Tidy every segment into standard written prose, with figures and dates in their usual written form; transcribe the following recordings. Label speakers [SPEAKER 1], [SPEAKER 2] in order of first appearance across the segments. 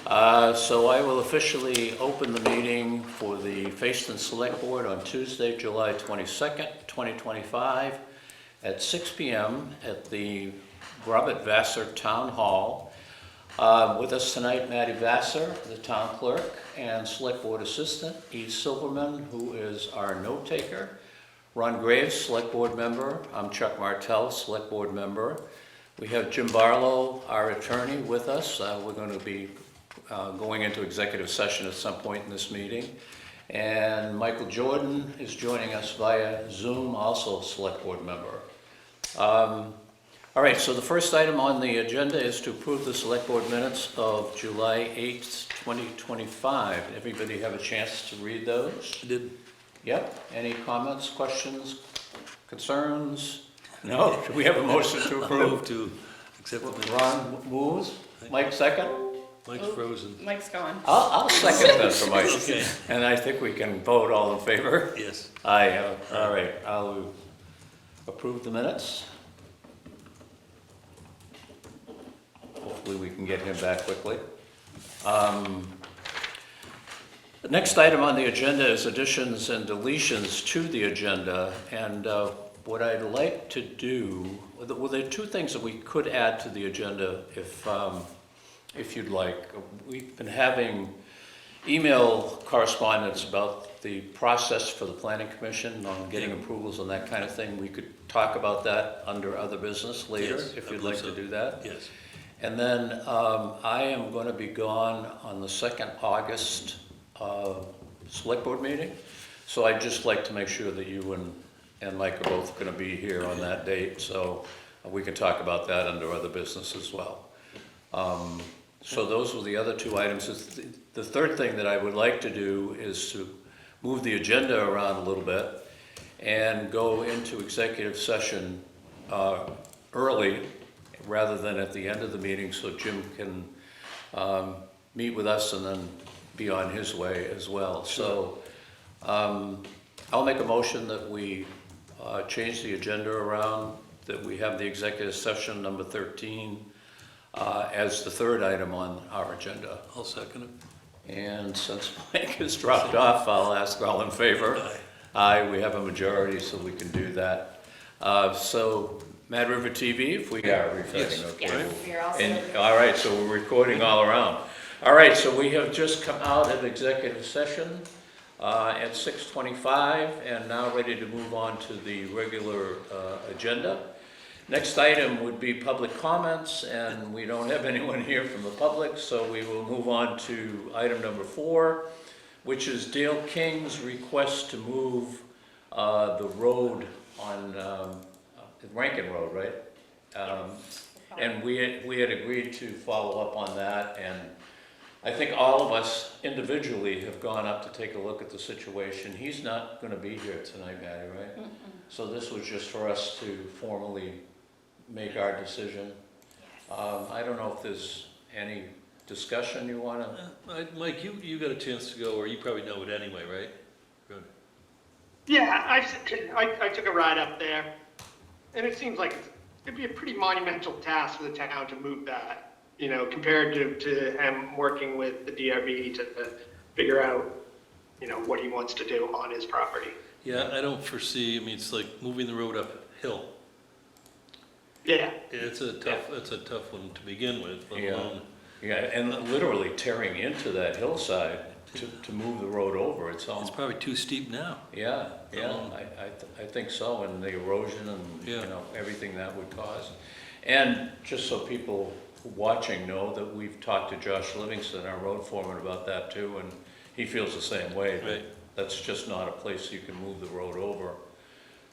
[SPEAKER 1] So I will officially open the meeting for the Fayston Selectboard on Tuesday, July 22nd, 2025 at 6 p.m. at the Robert Vassar Town Hall. With us tonight, Maddie Vassar, the town clerk, and Select Board Assistant, E. Silverman, who is our note taker. Ron Graves, Select Board member. I'm Chuck Martell, Select Board member. We have Jim Barlow, our attorney, with us. We're going to be going into executive session at some point in this meeting. And Michael Jordan is joining us via Zoom, also Select Board member. All right, so the first item on the agenda is to approve the Select Board minutes of July 8th, 2025. Everybody have a chance to read those?
[SPEAKER 2] I did.
[SPEAKER 1] Yep. Any comments, questions, concerns? No? Do we have a motion to approve?
[SPEAKER 2] Move to accept the minutes.
[SPEAKER 1] Ron moves. Mike second?
[SPEAKER 2] Mike's frozen.
[SPEAKER 3] Mike's gone.
[SPEAKER 1] I'll second that for Mike.
[SPEAKER 2] Okay.
[SPEAKER 1] And I think we can vote all in favor?
[SPEAKER 2] Yes.
[SPEAKER 1] Aye. All right. I'll approve the minutes. Hopefully we can get him back quickly. The next item on the agenda is additions and deletions to the agenda. And what I'd like to do, well, there are two things that we could add to the agenda if you'd like. We've been having email correspondence about the process for the Planning Commission on getting approvals and that kind of thing. We could talk about that under other business later,
[SPEAKER 2] Yes,
[SPEAKER 1] if
[SPEAKER 2] I
[SPEAKER 1] you'd
[SPEAKER 2] believe
[SPEAKER 1] like
[SPEAKER 2] so.
[SPEAKER 1] to do that.
[SPEAKER 2] Yes.
[SPEAKER 1] And then I am going to be gone on the 2nd August Select Board meeting. So I'd just like to make sure that you and Mike are both going to be here on that date. So we can talk about that under other business as well. So those were the other two items. The third thing that I would like to do is to move the agenda around a little bit and go into executive session early rather than at the end of the meeting, so Jim can meet with us and then be on his way as well. So I'll make a motion that we change the agenda around, that we have the executive session number 13 as the third item on our agenda.
[SPEAKER 2] I'll second it.
[SPEAKER 1] And since Mike has dropped off, I'll ask all in favor.
[SPEAKER 2] Aye.
[SPEAKER 1] Aye, we have a majority, so we can do that. So Mad River TV, if we are recording,
[SPEAKER 2] Yes.
[SPEAKER 1] okay.
[SPEAKER 3] Yes, you're all
[SPEAKER 1] And,
[SPEAKER 3] set.
[SPEAKER 1] all right, so we're recording all around. All right, so we have just come out of executive session at 6:25 and now ready to move on to the regular agenda. Next item would be public comments, and we don't have anyone here from the public, so we will move on to item number 4, which is Dale King's request to move the road on Rankin Road, right? And we had agreed to follow up on that, and I think all of us individually have gone up to take a look at the situation. He's not gonna be here tonight, Maddie, right? So this was just for us to formally make our decision. I don't know if there's any discussion you wanna,
[SPEAKER 2] Mike, you got a chance to go, or you probably know it anyway, right? Good.
[SPEAKER 4] Yeah, I took a ride up there, and it seems like it'd be a pretty monumental task for the town to move that, you know, compared to him working with the DRB to figure out, you know, what he wants to do on his property.
[SPEAKER 2] Yeah, I don't foresee, I mean, it's like moving the road uphill.
[SPEAKER 4] Yeah,
[SPEAKER 2] It's a tough one to begin with, let
[SPEAKER 1] Yeah.
[SPEAKER 2] alone.
[SPEAKER 1] yeah, and literally tearing into that hillside to move the road over. It's
[SPEAKER 2] It's
[SPEAKER 1] almost,
[SPEAKER 2] probably too steep now.
[SPEAKER 1] yeah, I think so, and the erosion and, you
[SPEAKER 2] Yeah.
[SPEAKER 1] know, everything that would cause. And just so people watching know that we've talked to Josh Livingston, our road foreman, about that too, and he feels the same way. that
[SPEAKER 2] Right.
[SPEAKER 1] That's just not a place you can move the road over.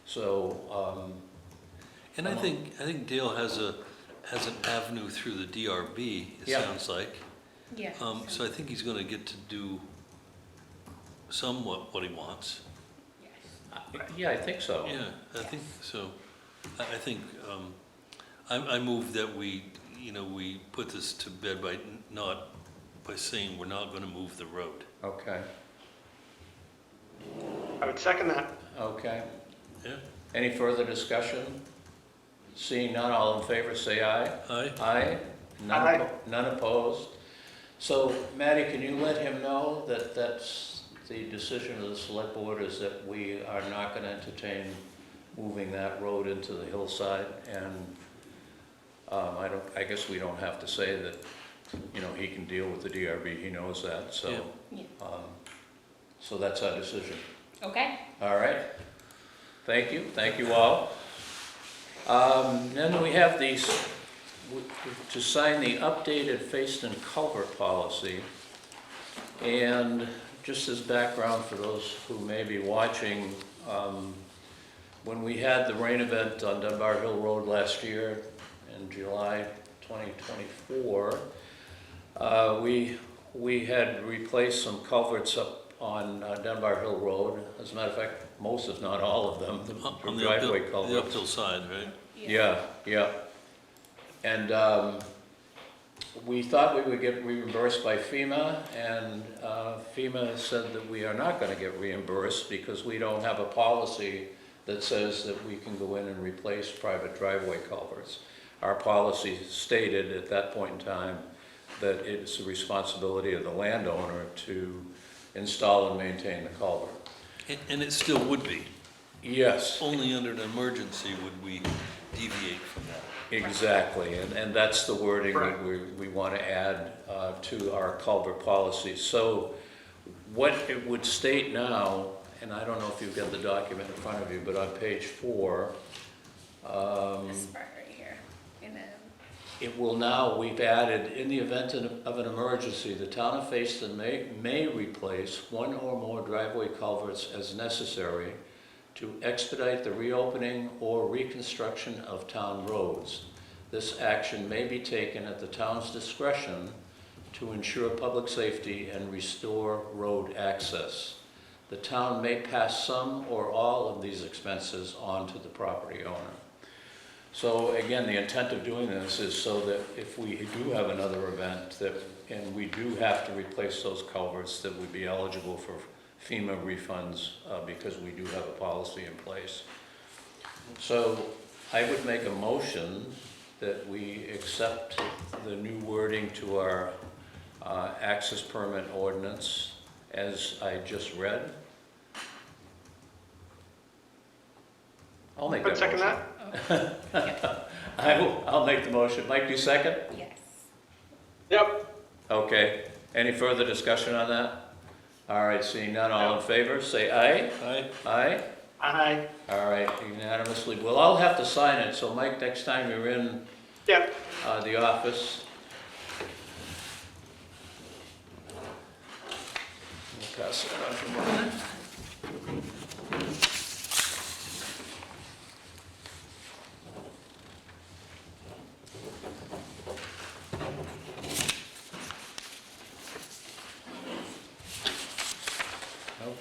[SPEAKER 1] So,
[SPEAKER 2] And I think Dale has an avenue through the DRB, it
[SPEAKER 1] Yeah.
[SPEAKER 2] sounds like.
[SPEAKER 3] Yeah.
[SPEAKER 2] So I think he's gonna get to do somewhat what he wants.
[SPEAKER 1] yeah, I think so.
[SPEAKER 2] Yeah, I think so. I think, I move that we put this to bed by saying we're not gonna move the road.
[SPEAKER 1] Okay,
[SPEAKER 4] I would second that.
[SPEAKER 1] okay.
[SPEAKER 2] Yeah?
[SPEAKER 1] Any further discussion? Seeing none, all in favor, say aye.
[SPEAKER 2] Aye?
[SPEAKER 1] Aye.
[SPEAKER 4] Aye.
[SPEAKER 1] None opposed. So, Matty, can you let him know that that's the decision of the select board, is that we are not gonna entertain moving that road into the hillside? And I guess we don't have to say that, you know, he can deal with the DRB, he knows that, so.
[SPEAKER 2] Yeah.
[SPEAKER 3] Yeah.
[SPEAKER 1] So that's our decision.
[SPEAKER 3] Okay.
[SPEAKER 1] All right, thank you all. Then we have these, to sign the updated Fayston culvert policy. And just as background for those who may be watching, when we had the rain event on Dunbar Hill Road last year in July 2024, we had replaced some culverts up on Dunbar Hill Road. As a matter of fact, most if not all of them,
[SPEAKER 2] On
[SPEAKER 1] the
[SPEAKER 2] the uphill,
[SPEAKER 1] driveway culverts.
[SPEAKER 2] the uphill side, right?
[SPEAKER 1] Yeah. And we thought we would get reimbursed by FEMA, and FEMA said that we are not gonna get reimbursed because we don't have a policy that says that we can go in and replace private driveway culverts. Our policy stated at that point in time that it's the responsibility of the landowner to install and maintain the culvert.
[SPEAKER 2] And it still would be.
[SPEAKER 1] Yes.
[SPEAKER 2] Only under an emergency would we deviate from that.
[SPEAKER 1] Exactly, and that's the wording that we want to add to our culvert policy. So what it would state now, and I don't know if you've got the document in front of you, but on page 4,
[SPEAKER 3] This part right here. And then,
[SPEAKER 1] it will now, we've added, in the event of an emergency, the town of Fayston may replace one or more driveway culverts as necessary to expedite the reopening or reconstruction of town roads. This action may be taken at the town's discretion to ensure public safety and restore road access. The town may pass some or all of these expenses on to the property owner. So again, the intent of doing this is so that if we do have another event and we do have to replace those culverts, that we'd be eligible for FEMA refunds because we do have a policy in place. So I would make a motion that we accept the new wording to our access permit ordinance as I just read. I'll make that
[SPEAKER 4] I'd second
[SPEAKER 1] motion.
[SPEAKER 4] that.
[SPEAKER 1] I'll make the motion. Mike, you second?
[SPEAKER 3] yes.
[SPEAKER 4] Yep.
[SPEAKER 1] Okay. Any further discussion on that? All right, seeing none, all in favor, say aye.
[SPEAKER 2] Aye.
[SPEAKER 1] Aye?
[SPEAKER 4] Aye.
[SPEAKER 1] All right, unanimously. We'll all have to sign it, so Mike, next time you're in
[SPEAKER 4] Yep.
[SPEAKER 1] the office. We'll pass that on to Brian.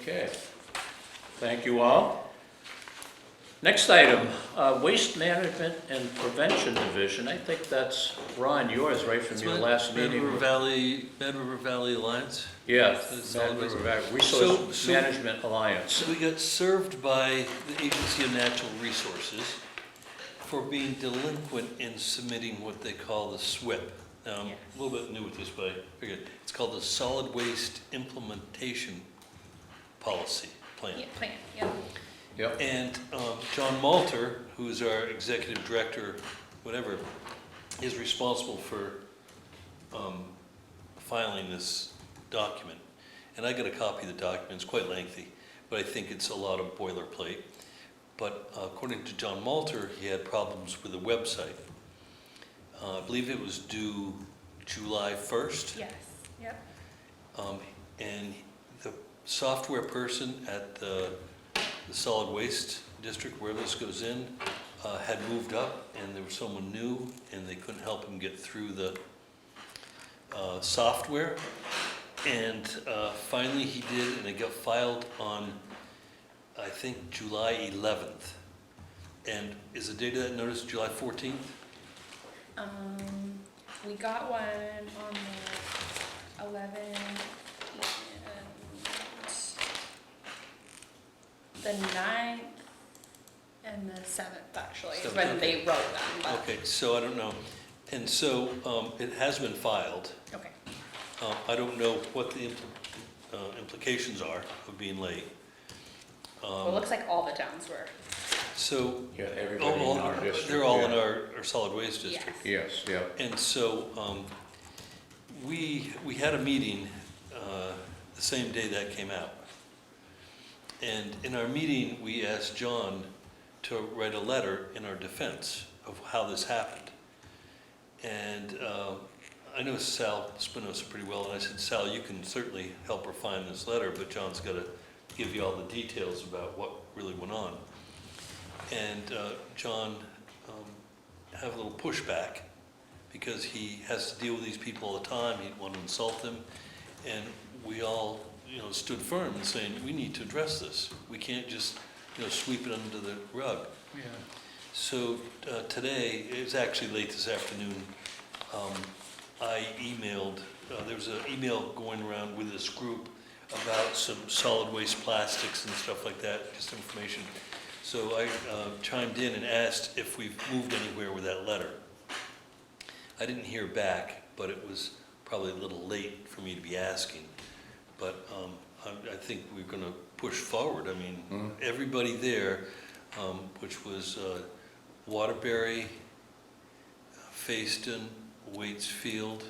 [SPEAKER 1] Okay, thank you all. Next item, Waste Management and Prevention Division. I think that's, Ron, yours, right from your last meeting?
[SPEAKER 2] Mad River Valley Alliance.
[SPEAKER 1] Yeah,
[SPEAKER 2] It's
[SPEAKER 1] Mad
[SPEAKER 2] solid
[SPEAKER 1] River
[SPEAKER 2] waste.
[SPEAKER 1] Valley Resource
[SPEAKER 2] So-
[SPEAKER 1] Management Alliance.
[SPEAKER 2] So we got served by the Agency of Natural Resources for being delinquent in submitting what they call the SWIP. Now, I'm
[SPEAKER 3] Yes.
[SPEAKER 2] a little bit new with this, but I figured it's called the Solid Waste Implementation Policy Plan.
[SPEAKER 3] Yeah, plan, yep.
[SPEAKER 1] Yep,
[SPEAKER 2] And John Malter, who is our executive director, whatever, is responsible for filing this document. And I got a copy of the document, it's quite lengthy, but I think it's a lot of boilerplate. But according to John Malter, he had problems with the website. I believe it was due July 1st.
[SPEAKER 3] Yes, yep.
[SPEAKER 2] And the software person at the solid waste district, where this goes in, had moved up, and there was someone new, and they couldn't help him get through the software. And finally he did, and it got filed on, I think, July 11th. And is the date of that notice July 14th?
[SPEAKER 3] We got one on the 11th and the 9th and the 7th, actually, is when
[SPEAKER 2] Seventh,
[SPEAKER 3] they wrote them, but,
[SPEAKER 2] Okay, so I don't know. And so it has been filed.
[SPEAKER 3] okay.
[SPEAKER 2] I don't know what the implications are of being late.
[SPEAKER 3] Well, it looks like all the towns were.
[SPEAKER 2] So,
[SPEAKER 1] Yeah, everybody in our district.
[SPEAKER 2] they're all in
[SPEAKER 1] yeah.
[SPEAKER 2] our solid waste district.
[SPEAKER 1] Yes, yeah.
[SPEAKER 2] And so, we had a meeting the same day that came out. And in our meeting, we asked John to write a letter in our defense of how this happened. And I know Sal Spinoza pretty well, and I said, Sal, you can certainly help refine this letter, but John's got to give you all the details about what really went on. And John had a little pushback because he has to deal with these people all the time. He didn't want to insult them. And we all, stood firm in saying, we need to address this. We can't just, sweep it under the rug.
[SPEAKER 1] Yeah.
[SPEAKER 2] So today, it was actually late this afternoon, I emailed, there was an email going around with this group about some solid waste plastics and stuff like that, just information. So I chimed in and asked if we've moved anywhere with that letter. I didn't hear back, but it was probably a little late for me to be asking. But I think we're going to push forward. I mean, everybody there, which was Waterbury, Fayston, Waitsfield,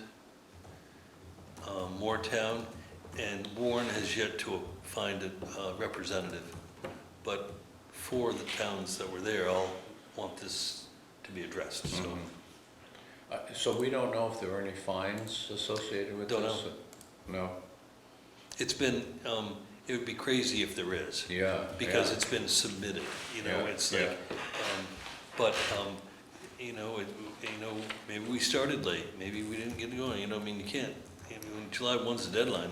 [SPEAKER 2] Moortown, and Warren has yet to find a representative. But 4 of the towns that were there all want this to be addressed, so.
[SPEAKER 1] So we don't know if there are any fines associated with
[SPEAKER 2] Don't
[SPEAKER 1] this? No?
[SPEAKER 2] It's been, it would be crazy if there is.
[SPEAKER 1] Yeah.
[SPEAKER 2] Because
[SPEAKER 1] yeah.
[SPEAKER 2] it's been submitted,
[SPEAKER 1] Yeah,
[SPEAKER 2] it's
[SPEAKER 1] yeah.
[SPEAKER 2] like, but, maybe we started late, maybe we didn't get going, you can't, July 1's the deadline.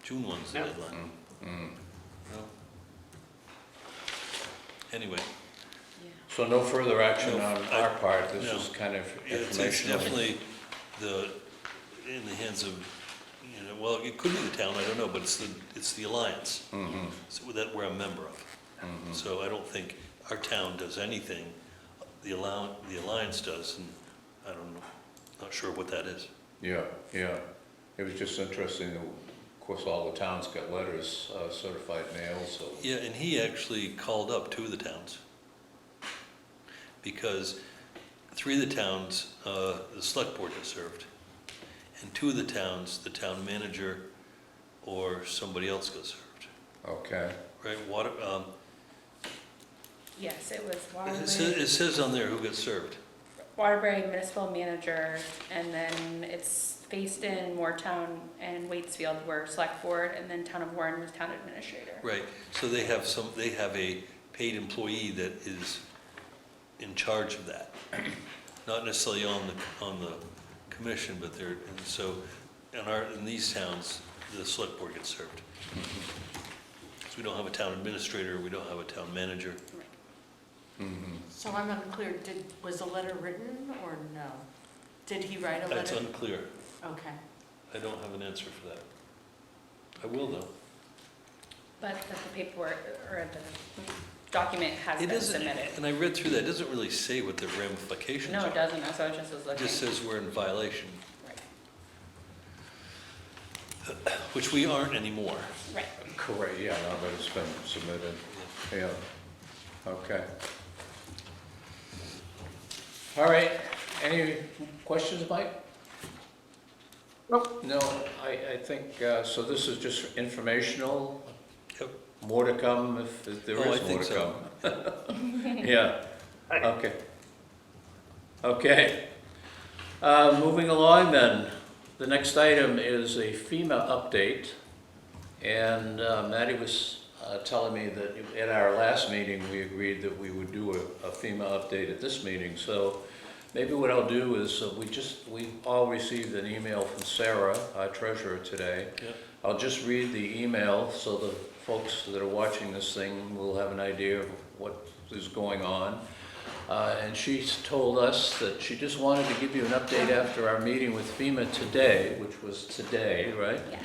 [SPEAKER 2] June 1's the
[SPEAKER 4] Yeah.
[SPEAKER 2] deadline,
[SPEAKER 1] Mm.
[SPEAKER 2] Anyway,
[SPEAKER 1] So no further action
[SPEAKER 2] No,
[SPEAKER 1] on
[SPEAKER 2] I-
[SPEAKER 1] our part, this
[SPEAKER 2] no.
[SPEAKER 1] is kind of
[SPEAKER 2] it's
[SPEAKER 1] informational?
[SPEAKER 2] definitely in the hands of, well, it could be the town, I don't know, but it's the Alliance,
[SPEAKER 1] Mhm,
[SPEAKER 2] so that we're a member of.
[SPEAKER 1] mhm.
[SPEAKER 2] So I don't think our town does anything, the Alliance does, and I don't know, not sure what that is.
[SPEAKER 1] Yeah, yeah. It was just interesting, of course, all the towns got letters, certified mail, so.
[SPEAKER 2] Yeah, and he actually called up 2 of the towns. Because 3 of the towns, the select board has served. And 2 of the towns, the town manager or somebody else got served,
[SPEAKER 1] Okay,
[SPEAKER 2] right?
[SPEAKER 3] Yes, it was
[SPEAKER 2] It says on there who got served.
[SPEAKER 3] Waterbury Municipal Manager, and then it's Fayston, Moortown, and Waitsfield were select board, and then Town of Warren was town administrator.
[SPEAKER 2] Right, so they have a paid employee that is in charge of that. Not necessarily on the commission, but they're, and so, in these towns, the select board gets served. So we don't have a town administrator, we don't have a town manager.
[SPEAKER 1] mhm.
[SPEAKER 5] So I'm unclear, was the letter written or no? Did he write a
[SPEAKER 2] That's
[SPEAKER 5] letter?
[SPEAKER 2] unclear.
[SPEAKER 5] Okay.
[SPEAKER 2] I don't have an answer for that. I will though.
[SPEAKER 3] But the paperwork, or the document has
[SPEAKER 2] It
[SPEAKER 3] been
[SPEAKER 2] doesn't,
[SPEAKER 3] submitted.
[SPEAKER 2] and I read through that, it doesn't really say what the ramifications are.
[SPEAKER 3] No, it doesn't, that's what I just was
[SPEAKER 2] It
[SPEAKER 3] looking.
[SPEAKER 2] just says we're in violation,
[SPEAKER 3] Right.
[SPEAKER 2] which we aren't anymore.
[SPEAKER 3] Right.
[SPEAKER 1] Correct, yeah, no, but it's been submitted, yeah. Okay. All right, any questions, Mike?
[SPEAKER 4] Nope.
[SPEAKER 1] No, I think, so this is just informational,
[SPEAKER 2] Yep.
[SPEAKER 1] more to come if there
[SPEAKER 2] Oh, I
[SPEAKER 1] is more
[SPEAKER 2] think
[SPEAKER 1] to
[SPEAKER 2] so.
[SPEAKER 1] come. Yeah,
[SPEAKER 4] Right.
[SPEAKER 1] okay. Okay. Moving along then, the next item is a FEMA update. And Maddie was telling me that at our last meeting, we agreed that we would do a FEMA update at this meeting. So maybe what I'll do is, we all received an email from Sarah, our treasurer, today.
[SPEAKER 2] Yep.
[SPEAKER 1] I'll just read the email so the folks that are watching this thing will have an idea of what is going on. And she's told us that she just wanted to give you an update after our meeting with FEMA today, which was today, right?
[SPEAKER 3] Yes.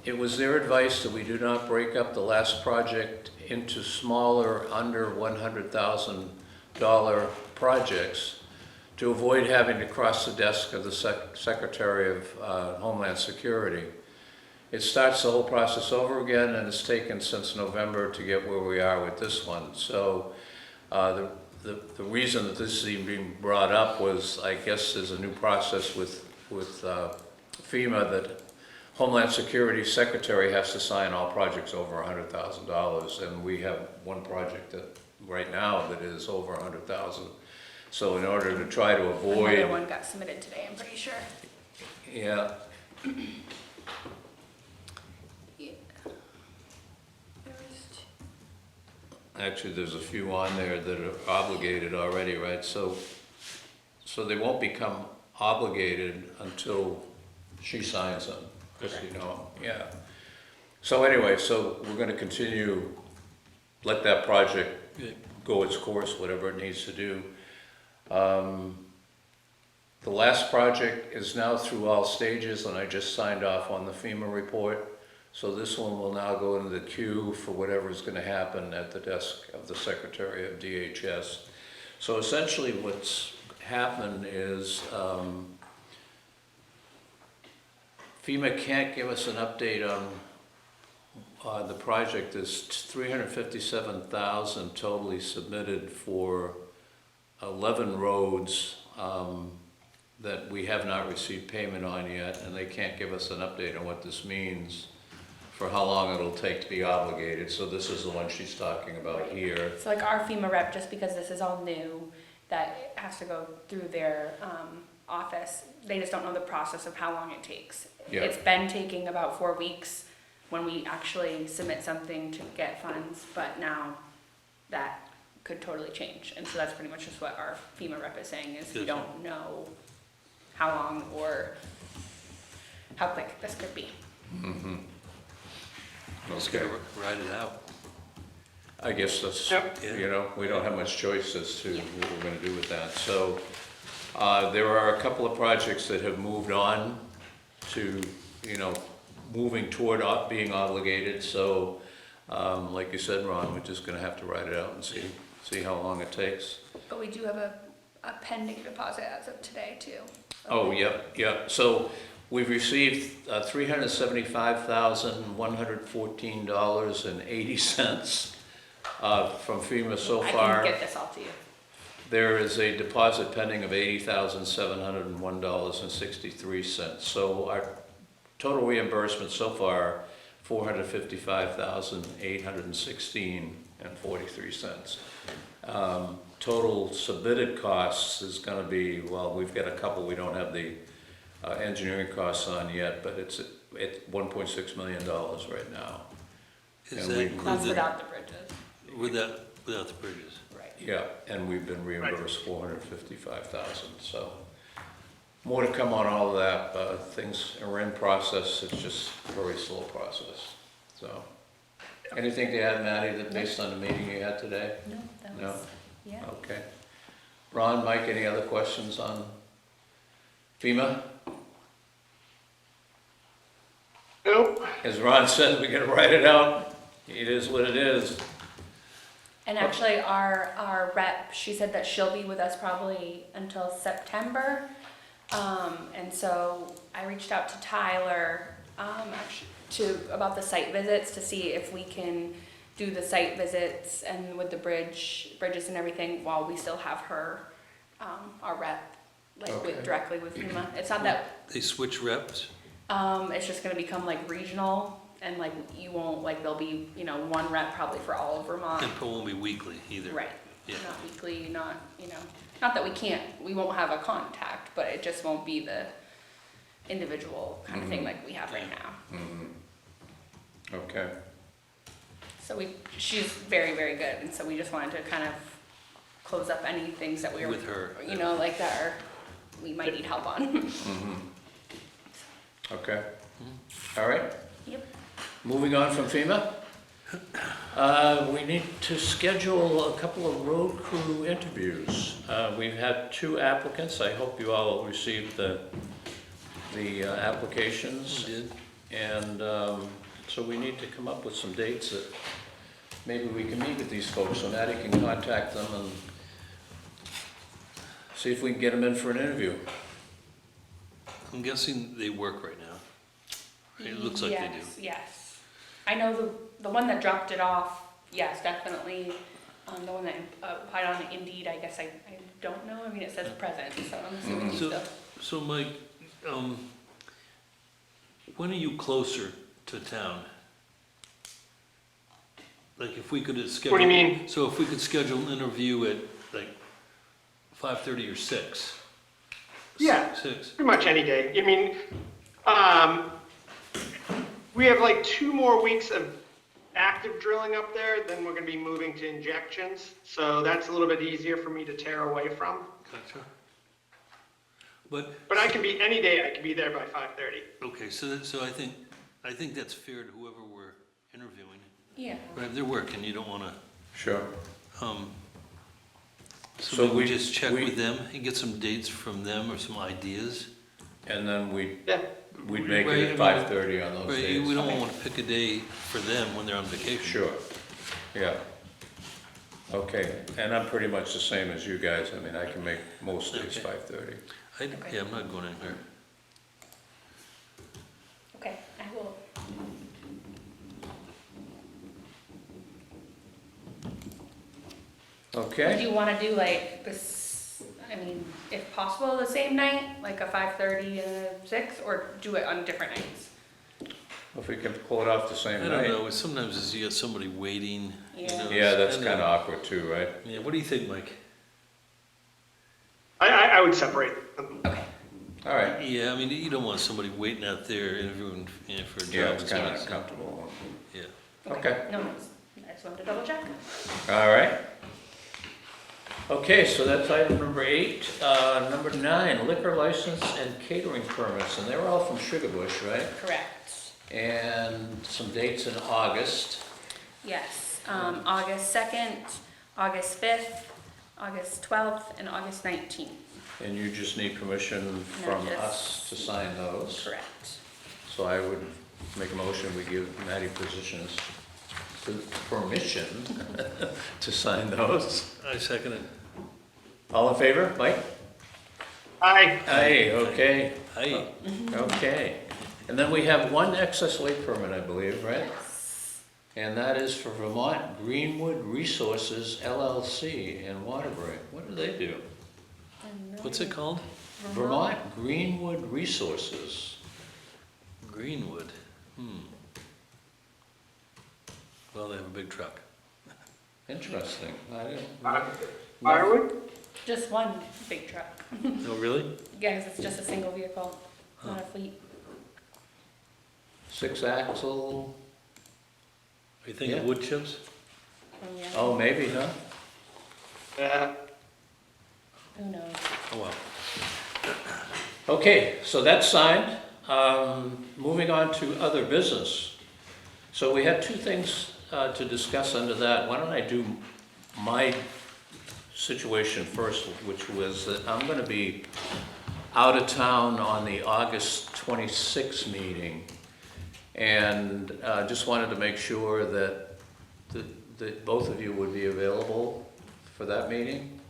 [SPEAKER 1] It was their advice that we do not break up the last project into smaller, under $100,000 projects to avoid having to cross the desk of the Secretary of Homeland Security. It starts the whole process over again, and it's taken since November to get where we are with this one. So the reason that this is even being brought up was, I guess there's a new process with FEMA that Homeland Security Secretary has to sign all projects over $100,000, and we have one project that right now that is over 100,000. So in order to try to avoid...
[SPEAKER 3] Another one got submitted today, I'm pretty sure.
[SPEAKER 1] Yeah. Actually, there's a few on there that are obligated already, right? So they won't become obligated until she signs them, just so you know, yeah. So anyway, so we're gonna continue, let that project go its course, whatever it needs to do. The last project is now through all stages, and I just signed off on the FEMA report. So this one will now go into the queue for whatever is going to happen at the desk of the Secretary of DHS. So essentially what's happened is FEMA can't give us an update on the project. There's 357,000 totally submitted for 11 roads that we have not received payment on yet, and they can't give us an update on what this means for how long it'll take to be obligated. So this is the one she's talking about here.
[SPEAKER 3] So like our FEMA rep, just because this is all new, that has to go through their office, they just don't know the process of how long it takes.
[SPEAKER 1] Yeah.
[SPEAKER 3] It's been taking about 4 weeks when we actually submit something to get funds, but now that could totally change. And so that's pretty much just what our FEMA rep is saying, is we don't know how long or how quick this could be.
[SPEAKER 1] Mm-hmm.
[SPEAKER 2] Just
[SPEAKER 1] Okay.
[SPEAKER 2] gotta ride it out.
[SPEAKER 1] I guess that's,
[SPEAKER 4] Yep.
[SPEAKER 1] you know, we don't have much choice as to what we're gonna do with that. So, there are a couple of projects that have moved on to, you know, moving toward being obligated. So, like you said, Ron, we're just gonna have to ride it out and see how long it takes.
[SPEAKER 3] But we do have a pending deposit as of today too.
[SPEAKER 1] Oh, yep. So we've received $375,114.80 from FEMA so
[SPEAKER 3] I
[SPEAKER 1] far.
[SPEAKER 3] can get this all to you.
[SPEAKER 1] There is a deposit pending of $80,701.63. So our total reimbursement so far, $455,816.43. Total submitted costs is gonna be, well, we've got a couple, we don't have the engineering costs on yet, but it's at $1.6 million right now.
[SPEAKER 2] Is
[SPEAKER 1] And
[SPEAKER 2] that
[SPEAKER 1] we-
[SPEAKER 3] That's without the bridges.
[SPEAKER 2] without the bridges?
[SPEAKER 3] Right.
[SPEAKER 1] Yeah, and we've been reimbursed $455,000, so more to come on all of that. Things are in process, it's just a very slow process, so. Anything to add, Matty, that based on the meeting you had today?
[SPEAKER 3] No, that
[SPEAKER 1] No?
[SPEAKER 3] was, yeah.
[SPEAKER 1] Okay. Ron, Mike, any other questions on FEMA?
[SPEAKER 4] Nope.
[SPEAKER 1] As Ron said, we gotta write it out. It is what it is.
[SPEAKER 3] And actually, our rep, she said that she'll be with us probably until September. And so I reached out to Tyler, actually, about the site visits to see if we can do the site visits and with the bridges and everything while we still have her, our rep, like
[SPEAKER 1] Okay.
[SPEAKER 3] directly with FEMA. It's not that,
[SPEAKER 2] They switch reps?
[SPEAKER 3] it's just gonna become like regional and like you won't, like there'll be, you know, one rep probably for all of Vermont.
[SPEAKER 2] And it won't be weekly either?
[SPEAKER 3] Right,
[SPEAKER 2] Yeah.
[SPEAKER 3] not weekly, not, you know, not that we won't have a contact, but it just won't be the individual kind of thing like we have right now.
[SPEAKER 1] Okay.
[SPEAKER 3] So she's very, very good, and so we just wanted to kind of close up any things that we were,
[SPEAKER 2] With her.
[SPEAKER 3] you know, like that we might need help on.
[SPEAKER 1] Okay. All right.
[SPEAKER 3] Yep.
[SPEAKER 1] Moving on from FEMA. We need to schedule a couple of road crew interviews. We've had 2 applicants. I hope you all received the applications.
[SPEAKER 2] We did.
[SPEAKER 1] And so we need to come up with some dates that maybe we can meet with these folks, so Maddie can contact them and see if we can get them in for an interview.
[SPEAKER 2] I'm guessing they work right now. It looks like they do.
[SPEAKER 3] Yes. I know the one that dropped it off, yes, definitely. The one that applied on Indeed, I guess I don't know. I mean, it says present, so I'm assuming he's still.
[SPEAKER 2] So Mike, when are you closer to town? Like if we could schedule.
[SPEAKER 4] What do you mean?
[SPEAKER 2] So if we could schedule an interview at like 5:30 or 6?
[SPEAKER 4] Yeah.
[SPEAKER 2] 6.
[SPEAKER 4] Pretty much any day. I mean, we have like 2 more weeks of active drilling up there, then we're gonna be moving to injections. So that's a little bit easier for me to tear away from.
[SPEAKER 2] Gotcha. But
[SPEAKER 4] I can be, any day I can be there by 5:30.
[SPEAKER 2] okay, so I think that's fair to whoever we're interviewing.
[SPEAKER 3] Yeah.
[SPEAKER 2] Right, if they're working, you don't want to.
[SPEAKER 1] Sure.
[SPEAKER 2] So
[SPEAKER 1] So
[SPEAKER 2] we
[SPEAKER 1] we-
[SPEAKER 2] just check
[SPEAKER 1] we-
[SPEAKER 2] with them and get some dates from them or some ideas.
[SPEAKER 1] And then we'd
[SPEAKER 4] Yeah.
[SPEAKER 1] make
[SPEAKER 2] Right, I
[SPEAKER 1] it
[SPEAKER 2] mean,
[SPEAKER 1] at 5:30 on those
[SPEAKER 2] Right,
[SPEAKER 1] days.
[SPEAKER 2] we don't want to pick a day for them when they're on vacation.
[SPEAKER 1] Sure, yeah. Okay, and I'm pretty much the same as you guys. I mean, I can make most days
[SPEAKER 2] Okay.
[SPEAKER 1] 5:30.
[SPEAKER 2] Yeah, I'm not going anywhere.
[SPEAKER 3] Okay, I will. Do
[SPEAKER 1] Okay,
[SPEAKER 3] you want to do like this, I mean, if possible, the same night, like a 5:30 and a 6, or do it on different nights?
[SPEAKER 1] if we can pull it off the same
[SPEAKER 2] I don't
[SPEAKER 1] night.
[SPEAKER 2] know, sometimes as you get somebody waiting, you
[SPEAKER 3] Yeah.
[SPEAKER 2] know.
[SPEAKER 1] Yeah, that's
[SPEAKER 2] it's
[SPEAKER 1] kind of awkward too, right?
[SPEAKER 2] Yeah, what do you think, Mike?
[SPEAKER 4] I would separate them.
[SPEAKER 3] Okay.
[SPEAKER 1] All right,
[SPEAKER 2] Yeah, I mean, you don't want somebody waiting out there interviewing, for a job.
[SPEAKER 1] yeah, it's
[SPEAKER 2] and
[SPEAKER 1] kind of
[SPEAKER 2] stuff,
[SPEAKER 1] uncomfortable.
[SPEAKER 2] Yeah.
[SPEAKER 1] Okay.
[SPEAKER 3] No, I just wanted to double check.
[SPEAKER 1] All right. Okay, so that's item number 8. Number 9, liquor license and catering permits, and they were all from Sugar Bush, right?
[SPEAKER 3] Correct.
[SPEAKER 1] And some dates in August.
[SPEAKER 3] Yes, August 2nd, August 5th, August 12th, and August 19th.
[SPEAKER 1] And you just need permission from us to sign those.
[SPEAKER 3] Correct.
[SPEAKER 1] So I would make a motion, we give Matty permission to sign those.
[SPEAKER 2] I second it.
[SPEAKER 1] All in favor, Mike?
[SPEAKER 4] Aye.
[SPEAKER 1] Aye, okay,
[SPEAKER 2] Aye.
[SPEAKER 1] okay. And then we have one excess weight permit, I believe, right?
[SPEAKER 3] Yes.
[SPEAKER 1] And that is for Vermont Greenwood Resources LLC in Waterbury. What do they do?
[SPEAKER 2] What's it called?
[SPEAKER 1] Vermont Greenwood Resources.
[SPEAKER 2] Greenwood. Well, they have a big truck.
[SPEAKER 1] Interesting. I didn't.
[SPEAKER 4] Firewood?
[SPEAKER 3] Just one big truck.
[SPEAKER 2] Oh, really?
[SPEAKER 3] Yeah, 'cause it's just a single vehicle, not a fleet.
[SPEAKER 1] 6-axle.
[SPEAKER 2] Are you thinking
[SPEAKER 1] Yeah.
[SPEAKER 2] wood chips?
[SPEAKER 3] Oh, yeah.
[SPEAKER 1] Oh, maybe, huh?
[SPEAKER 4] Yeah.
[SPEAKER 3] Who knows?
[SPEAKER 2] Oh, wow.
[SPEAKER 1] Okay, so that's signed. Moving on to other business. So we have 2 things to discuss under that. Why don't I do my situation first, which was that I'm going to be out of town on the August 26th meeting. And just wanted to make sure that both of you would be available for that meeting.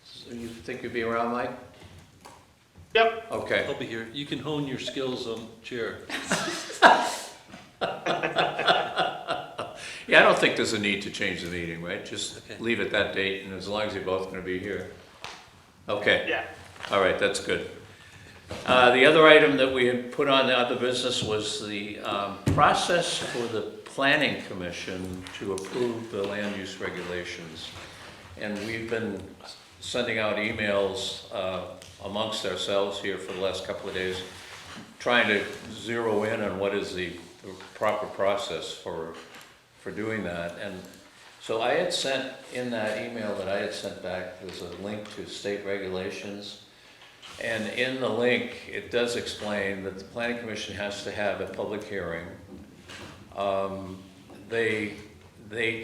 [SPEAKER 1] So you think you'd be around, Mike?
[SPEAKER 4] Yep.
[SPEAKER 1] Okay.
[SPEAKER 2] I'll be here. You can hone your skills on chair.
[SPEAKER 1] Yeah, I don't think there's a need to change the meeting, right? Just
[SPEAKER 2] Okay.
[SPEAKER 1] leave it that date, and as long as you're both gonna be here. Okay,
[SPEAKER 4] Yeah.
[SPEAKER 1] all right, that's good. The other item that we had put on the other business was the process for the planning commission to approve the land use regulations. And we've been sending out emails amongst ourselves here for the last couple of days, trying to zero in on what is the proper process for doing that. And so I had sent, in that email that I had sent back, there's a link to state regulations. And in the link, it does explain that the planning commission has to have a public hearing. They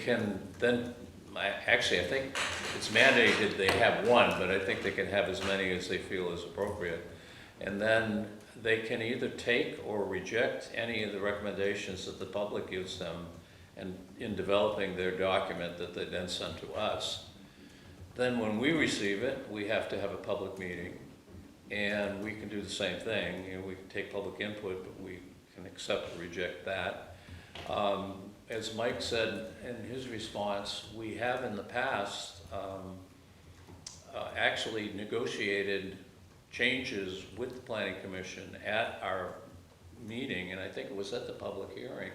[SPEAKER 1] can then, actually, I think it's mandated they have one, but I think they can have as many as they feel is appropriate. And then they can either take or reject any of the recommendations that the public gives them and in developing their document that they then send to us. then when we receive it, we have to have a public meeting, and we can do the same thing. You know, we can take public input, but we can accept or reject that. As Mike said in his response, we have in the past actually negotiated changes with the planning commission at our meeting, and I think it was at the public hearing.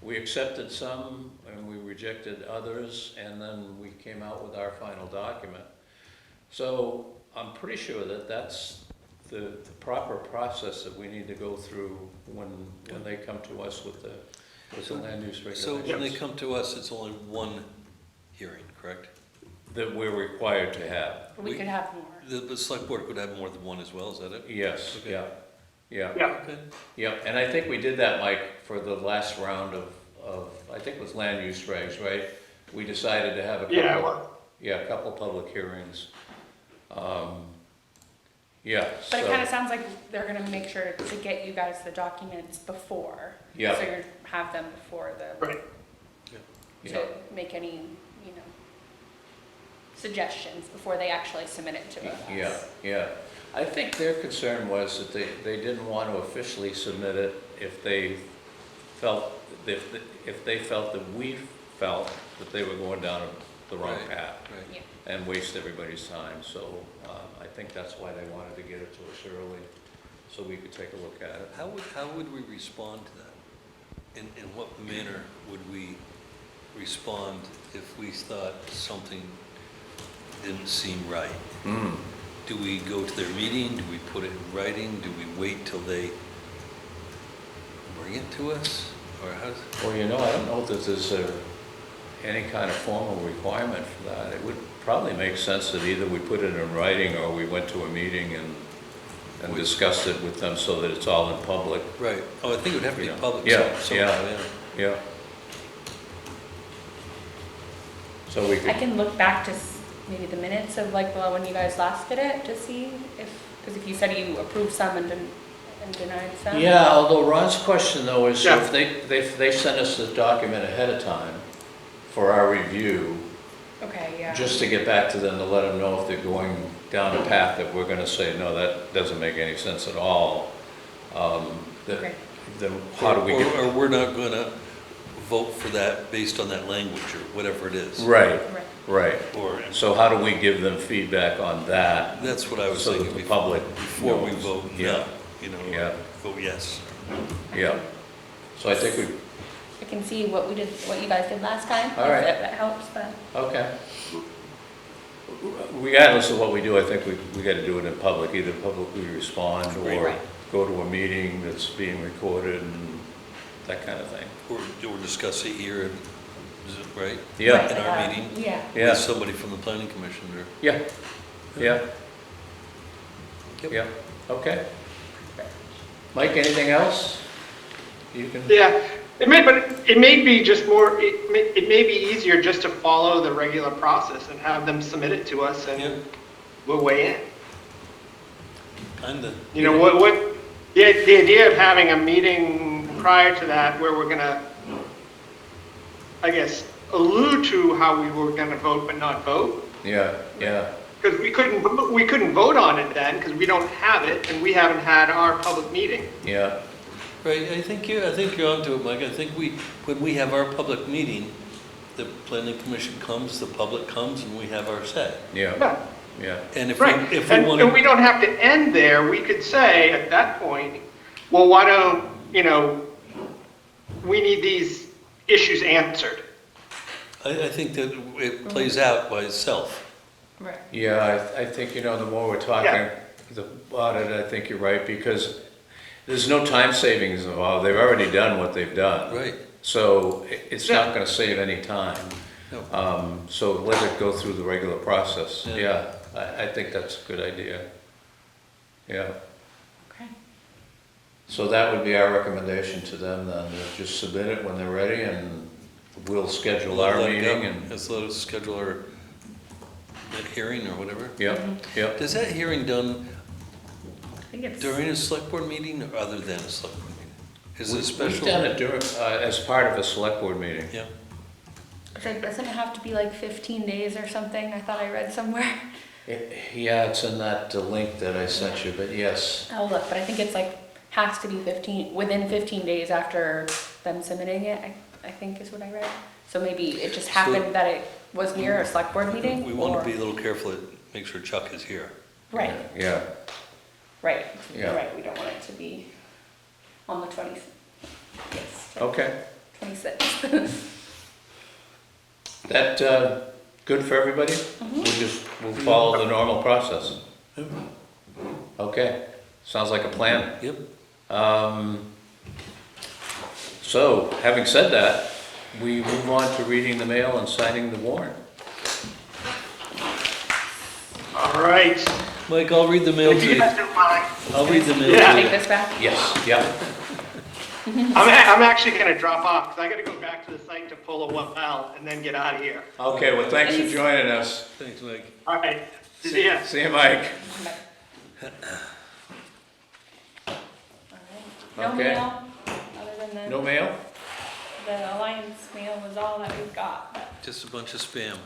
[SPEAKER 1] We accepted some and we rejected others, and then we came out with our final document. So I'm pretty sure that that's the proper process that we need to go through when they come to us with the land use
[SPEAKER 2] So
[SPEAKER 1] regulations.
[SPEAKER 2] when they come to us, it's only one hearing, correct?
[SPEAKER 1] That we're required to have.
[SPEAKER 3] We could have more.
[SPEAKER 2] The select board could have more than one as well, is that it?
[SPEAKER 1] Yes,
[SPEAKER 2] Okay.
[SPEAKER 1] yeah, yeah.
[SPEAKER 4] Yeah,
[SPEAKER 2] Okay.
[SPEAKER 1] Yeah, and I think we did that, Mike, for the last round of I think it was land use regs, right? We decided to have a couple.
[SPEAKER 4] yeah, well,
[SPEAKER 1] Yeah, a couple public hearings. Yeah,
[SPEAKER 3] But it
[SPEAKER 1] so,
[SPEAKER 3] kind of sounds like they're gonna make sure to get you guys the documents before.
[SPEAKER 1] Yeah.
[SPEAKER 3] So you have them before the,
[SPEAKER 4] right.
[SPEAKER 1] yeah,
[SPEAKER 3] to make any, you know, suggestions before they actually submit it to us.
[SPEAKER 1] yeah, yeah. I think their concern was that they didn't want to officially submit it if they felt, if they felt that we felt that they were going down the wrong
[SPEAKER 2] Right,
[SPEAKER 1] path
[SPEAKER 2] right.
[SPEAKER 3] Yeah.
[SPEAKER 1] and waste everybody's time. So I think that's why they wanted to get it to us early, so we could take a look at it.
[SPEAKER 2] How would we respond to that? In what manner would we respond if we thought something didn't seem right?
[SPEAKER 1] Mm.
[SPEAKER 2] Do we go to their meeting? Do we put it in writing? Do we wait till they bring it to us? Or how does?
[SPEAKER 1] Well, you know, I don't know that there's any kind of formal requirement for that. It would probably make sense that either we put it in writing or we went to a meeting and discussed it with them so that it's all in public.
[SPEAKER 2] Right. Oh, I think it would have to be
[SPEAKER 1] Yeah.
[SPEAKER 2] public.
[SPEAKER 1] Yeah,
[SPEAKER 2] somehow,
[SPEAKER 1] yeah. Yeah. So we
[SPEAKER 3] I
[SPEAKER 1] could,
[SPEAKER 3] can look back to maybe the minutes of like when you guys last did it to see if, because if you said you approved some and denied some.
[SPEAKER 1] yeah, although Ron's question though is
[SPEAKER 4] Yeah.
[SPEAKER 1] if they send us the document ahead of time for our review,
[SPEAKER 3] Okay, yeah.
[SPEAKER 1] just to get back to them to let them know if they're going down a path that we're gonna say, no, that doesn't make any sense at all.
[SPEAKER 3] Okay.
[SPEAKER 1] Then how do we get?
[SPEAKER 2] Or we're not gonna vote for that based on that language or whatever it is.
[SPEAKER 1] Right,
[SPEAKER 3] Right.
[SPEAKER 1] right.
[SPEAKER 2] Or,
[SPEAKER 1] So how do we give them feedback on that?
[SPEAKER 2] that's what I was
[SPEAKER 1] So that
[SPEAKER 2] thinking
[SPEAKER 1] the
[SPEAKER 2] before,
[SPEAKER 1] public
[SPEAKER 2] before we
[SPEAKER 1] knows.
[SPEAKER 2] vote
[SPEAKER 1] Yeah.
[SPEAKER 2] no, you know,
[SPEAKER 1] Yeah.
[SPEAKER 2] or vote yes.
[SPEAKER 1] Yeah. So I think we,
[SPEAKER 3] I can see what we did, what you guys did last time.
[SPEAKER 1] All right.
[SPEAKER 3] If that helps, but.
[SPEAKER 1] okay. Regardless of what we do, I think we gotta do it in public, either publicly respond or
[SPEAKER 3] Right.
[SPEAKER 1] go to a meeting that's being recorded and that kind of thing.
[SPEAKER 2] Or discuss it here, right?
[SPEAKER 1] Yeah,
[SPEAKER 2] In our meeting?
[SPEAKER 3] Yeah.
[SPEAKER 1] yeah,
[SPEAKER 2] With somebody from the planning commission or.
[SPEAKER 1] yeah, yeah,
[SPEAKER 2] Yep.
[SPEAKER 1] yeah, okay. Mike, anything else? You can,
[SPEAKER 4] Yeah, but it may be just more, it may be easier just to follow the regular process and have them submit it to us
[SPEAKER 2] Yeah,
[SPEAKER 4] and we'll weigh in.
[SPEAKER 2] kinda.
[SPEAKER 4] You know, the idea of having a meeting prior to that where we're gonna, I guess, allude to how we were gonna vote but not vote.
[SPEAKER 1] yeah, yeah,
[SPEAKER 4] Because we couldn't vote on it then, because we don't have it, and we haven't had our public meeting.
[SPEAKER 1] yeah,
[SPEAKER 2] Right, I think you're onto it, Mike. I think when we have our public meeting, the planning commission comes, the public comes, and we have our say.
[SPEAKER 1] yeah,
[SPEAKER 4] Yeah,
[SPEAKER 1] yeah,
[SPEAKER 2] And if
[SPEAKER 4] right.
[SPEAKER 2] we
[SPEAKER 4] And
[SPEAKER 2] want
[SPEAKER 4] we
[SPEAKER 2] to,
[SPEAKER 4] don't have to end there. We could say at that point, well, why don't, we need these issues answered.
[SPEAKER 2] I think that it plays out by itself.
[SPEAKER 3] Right.
[SPEAKER 1] yeah, I think, the more we're talking about it, I think you're right, because there's no time savings involved, they've already done what they've done.
[SPEAKER 2] Right.
[SPEAKER 1] So it's not gonna save any time.
[SPEAKER 2] No.
[SPEAKER 1] So let it go through the regular process.
[SPEAKER 2] Yeah.
[SPEAKER 1] Yeah, I think that's a good idea. Yeah,
[SPEAKER 3] Okay.
[SPEAKER 1] so that would be our recommendation to them then, just submit it when they're ready and we'll schedule our
[SPEAKER 2] Let it go.
[SPEAKER 1] meeting and,
[SPEAKER 2] Let's let us schedule our hearing or whatever.
[SPEAKER 1] yeah, yeah.
[SPEAKER 2] Does that hearing done
[SPEAKER 3] I think it's.
[SPEAKER 2] during a select board meeting or other than a select board meeting? Is it a
[SPEAKER 1] We've
[SPEAKER 2] special?
[SPEAKER 1] done it during, as part of a select board meeting.
[SPEAKER 2] Yeah,
[SPEAKER 3] It's like, doesn't it have to be like 15 days or something? I thought I read somewhere.
[SPEAKER 1] Yeah, it's in that link that I sent you, but yes.
[SPEAKER 3] I'll look, but I think it's like, has to be 15, within 15 days after them submitting it, I think is what I read. So maybe it just happened that it was near a select board meeting?
[SPEAKER 2] We want
[SPEAKER 3] or-
[SPEAKER 2] to be a little careful to make sure Chuck is here.
[SPEAKER 3] Right,
[SPEAKER 1] Yeah,
[SPEAKER 3] right,
[SPEAKER 1] Yeah.
[SPEAKER 3] right, we don't want it to be on the 20th. Yes,
[SPEAKER 1] okay.
[SPEAKER 3] 26th.
[SPEAKER 1] That, good for everybody? We'll follow the normal process. Okay, sounds like a plan.
[SPEAKER 2] Yep.
[SPEAKER 1] So, having said that, we move on to reading the mail and signing the warrant.
[SPEAKER 4] All right.
[SPEAKER 2] Mike, I'll read the mail
[SPEAKER 4] If
[SPEAKER 2] to
[SPEAKER 4] you
[SPEAKER 2] you.
[SPEAKER 4] guys don't mind.
[SPEAKER 2] I'll read the mail
[SPEAKER 4] Yeah.
[SPEAKER 2] to
[SPEAKER 3] Take
[SPEAKER 2] you.
[SPEAKER 3] this back?
[SPEAKER 1] Yes, yeah.
[SPEAKER 4] I'm actually gonna drop off, because I gotta go back to the site to pull a well and then get out of here.
[SPEAKER 1] Okay, well, thanks for joining us.
[SPEAKER 2] Thanks, Mike.
[SPEAKER 4] All right, see ya.
[SPEAKER 1] See you, Mike.
[SPEAKER 3] No
[SPEAKER 1] Okay.
[SPEAKER 3] mail, other than
[SPEAKER 1] No mail?
[SPEAKER 3] the Alliance mail was all that we've got, but.
[SPEAKER 2] Just a bunch of spam.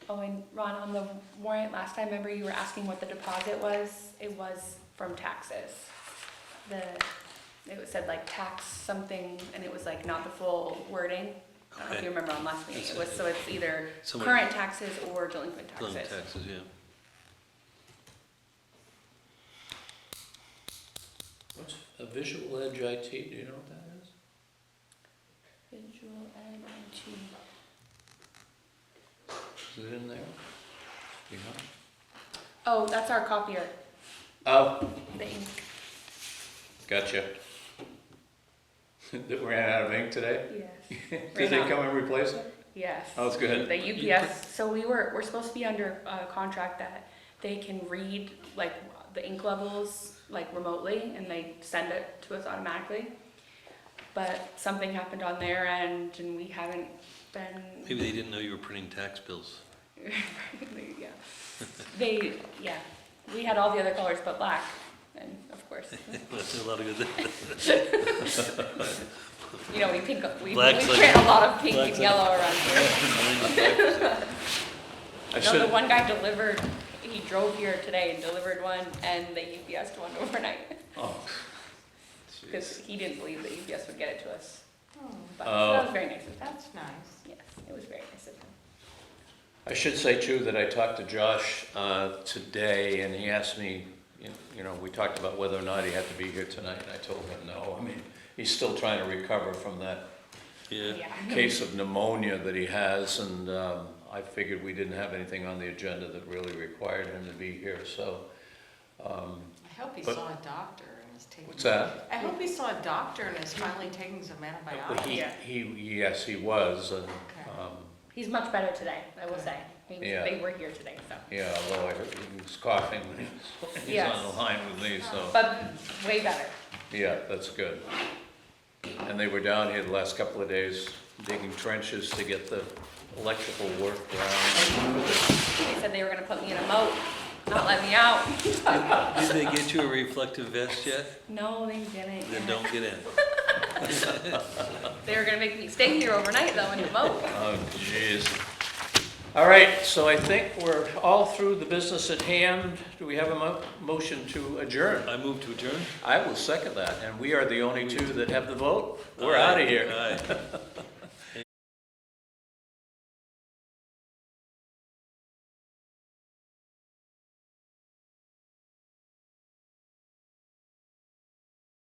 [SPEAKER 3] Oh, and Ron, on the warrant, last time, remember you were asking what the deposit was? It was from taxes. It said like tax something, and it was like not the full wording. I don't know if
[SPEAKER 2] Okay.
[SPEAKER 3] you remember on last meeting, it was, so it's either
[SPEAKER 2] Somewhat-
[SPEAKER 3] current taxes or delinquent
[SPEAKER 2] Billing
[SPEAKER 3] taxes.
[SPEAKER 2] taxes, yeah.
[SPEAKER 1] What's a visual edge IT, do you know what that is?
[SPEAKER 3] Visual ed IT.
[SPEAKER 1] Is it in there? Behind?
[SPEAKER 3] Oh, that's our copier,
[SPEAKER 1] Oh,
[SPEAKER 3] the ink.
[SPEAKER 1] gotcha. That ran out of ink today?
[SPEAKER 3] Yes.
[SPEAKER 1] Did they come and replace it?
[SPEAKER 3] Yes.
[SPEAKER 1] Oh, that's good.
[SPEAKER 3] The UPS, so we're supposed to be under a contract that they can read like the ink levels like remotely and they send it to us automatically. But something happened on their end and we haven't been.
[SPEAKER 2] Maybe they didn't know you were printing tax bills.
[SPEAKER 3] Yeah. We had all the other colors but black, and of course,
[SPEAKER 2] That's a lot of good.
[SPEAKER 3] you know, we
[SPEAKER 2] Black's like-
[SPEAKER 3] print a lot of pink
[SPEAKER 2] black's
[SPEAKER 3] and
[SPEAKER 2] like-
[SPEAKER 3] yellow around here.
[SPEAKER 1] I
[SPEAKER 3] No, the
[SPEAKER 1] should,
[SPEAKER 3] one guy delivered, he drove here today and delivered one, and they UPS'd one overnight,
[SPEAKER 1] oh.
[SPEAKER 3] because
[SPEAKER 1] Jeez.
[SPEAKER 3] he didn't believe that UPS would get it to us.
[SPEAKER 5] Oh,
[SPEAKER 3] But
[SPEAKER 1] Oh.
[SPEAKER 3] that was very nice of him.
[SPEAKER 5] that's nice.
[SPEAKER 3] Yes, it was very nice of him.
[SPEAKER 1] I should say too that I talked to Josh today and he asked me, you know, we talked about whether or not he had to be here tonight and I told him no. I mean, he's still trying to recover from that
[SPEAKER 2] Yeah.
[SPEAKER 1] case of pneumonia that he has and I figured we didn't have anything on the agenda that really required him to be here, so.
[SPEAKER 5] I hope he
[SPEAKER 1] But-
[SPEAKER 5] saw a doctor and is taking.
[SPEAKER 1] What's that?
[SPEAKER 5] I hope he saw a doctor and is finally taking some
[SPEAKER 1] But
[SPEAKER 5] antibiotics.
[SPEAKER 1] yes, he was and,
[SPEAKER 5] Okay.
[SPEAKER 3] He's much better today, I will say.
[SPEAKER 1] Yeah.
[SPEAKER 3] They were here today, so.
[SPEAKER 1] yeah, although I heard he was coughing when he's
[SPEAKER 3] Yes.
[SPEAKER 1] on the line with me, so.
[SPEAKER 3] But way better.
[SPEAKER 1] Yeah, that's good. And they were down here the last couple of days digging trenches to get the electrical work around.
[SPEAKER 3] They said they were gonna put me in a moat, not let me out.
[SPEAKER 2] Did they get you a reflective vest yet?
[SPEAKER 3] No, they didn't.
[SPEAKER 2] Then
[SPEAKER 3] yet.
[SPEAKER 2] don't get in.
[SPEAKER 3] They were gonna make me stay here overnight though in the moat.
[SPEAKER 1] Oh, jeez. All right, so I think we're all through the business at hand. Do we have a motion to adjourn?
[SPEAKER 2] I move to adjourn.
[SPEAKER 1] I will second that, and we are the only two that have the vote. We're out of here.
[SPEAKER 2] Aye.